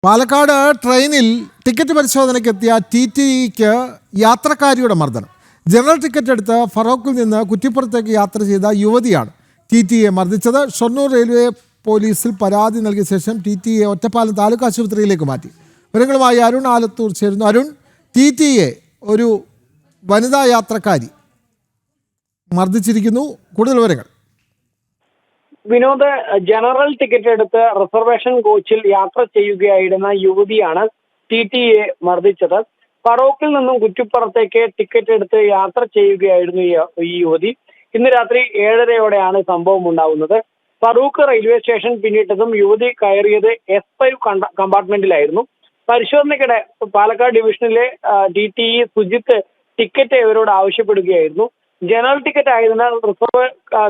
പാലക്കാട് ട്രെയിനിൽ ടിക്കറ്റ് പരിശോധനയ്ക്കെത്തിയ TTEക്ക് യാത്രക്കാരിയുടെ മർദ്ദനം. General ticket എടുത്ത് ഫറോക്കിൽ നിന്ന് കുറ്റിപ്പുറത്തേക്ക് യാത്ര ചെയ്ത യുവതിയാണ് TTE മർദ്ദിച്ചത്. ഷൊർണൂർ റെയിൽവേ പോലീസിൽ പരാതി നൽകിയ ശേഷം TTE ഒറ്റപ്പാലം താലൂക്ക് ആശുപത്രിയിലേക്ക് മാറ്റി. വിവരങ്ങളുമായി അരുൺ ആലത്തൂർ ചേരുന്നു. അരുൺ, TTE ഒരു വനിതാ യാത്രക്കാരി മർദ്ദിച്ചിരിക്കുന്നു, കൂടുതൽ വിവരങ്ങൾ. വിനോദ്, ജനറൽ ടിക്കറ്റ് എടുത്ത് റിസർവേഷൻ കോച്ചിൽ യാത്ര ചെയ്യുകയായിരുന്ന യുവതിയാണ് TTE മർദ്ദിച്ചത്. ഫറോക്കിൽ നിന്നും കുറ്റിപ്പുറത്തേക്ക് ടിക്കറ്റ് എടുത്ത് യാത്ര ചെയ്യുകയായിരുന്നു ഈ യുവതി. ഇന്ന് രാത്രി 7:30യോടെയാണ് സംഭവം ഉണ്ടാവുന്നത്. ഫറൂഖ് റെയിൽവേ സ്റ്റേഷൻ പിന്നിട്ടതും യുവതി കയറിയത് S5 കമ്പാർട്ട്മെന്റിലായിരുന്നു. പരിശോധനയ്ക്കിടെ പാലക്കാട് ഡിവിഷനിലെ TTE സുജിത്ത് ടിക്കറ്റ് ഇവരോട് ആവശ്യപ്പെടുകയായിരുന്നു. ജനറൽ ടിക്കറ്റ് ആയതിനാൽ റിസർവ്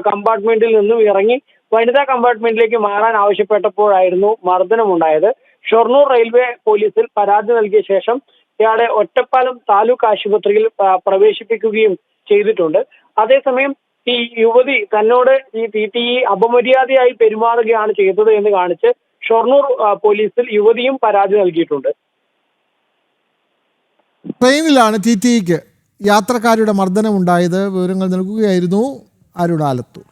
കമ്പാർട്ട്മെന്റിൽ നിന്നും ഇറങ്ങി വനിതാ കമ്പാർട്ട്മെന്റിലേക്ക് മാറാൻ ആവശ്യപ്പെട്ടപ്പോഴായിരുന്നു മർദ്ദനമുണ്ടായത്. ഷൊർണൂർ റെയിൽവേ പോലീസിൽ പരാതി നൽകിയ ശേഷം ഇയാളെ ഒറ്റപ്പാലം താലൂക്ക് ആശുപത്രിയിൽ പ്രവേശിപ്പിക്കുകയും ചെയ്തിട്ടുണ്ട്. അതേസമയം ഈ യുവതി തന്നോട് ഈ TTE അപമര്യാദയായി പെരുമാറുകയാണ് ചെയ്തത് എന്ന് കാണിച്ച് ഷൊർണൂർ പോലീസിൽ യുവതിയും പരാതി നൽകിയിട്ടുണ്ട്. ട്രെയിനിലാണ് TTEക്ക് യാത്രക്കാരുടെ മർദ്ദനം ഉണ്ടായത്. വിവരങ്ങൾ നൽകുകയായിരുന്നു അരുൺ ആലത്തൂർ.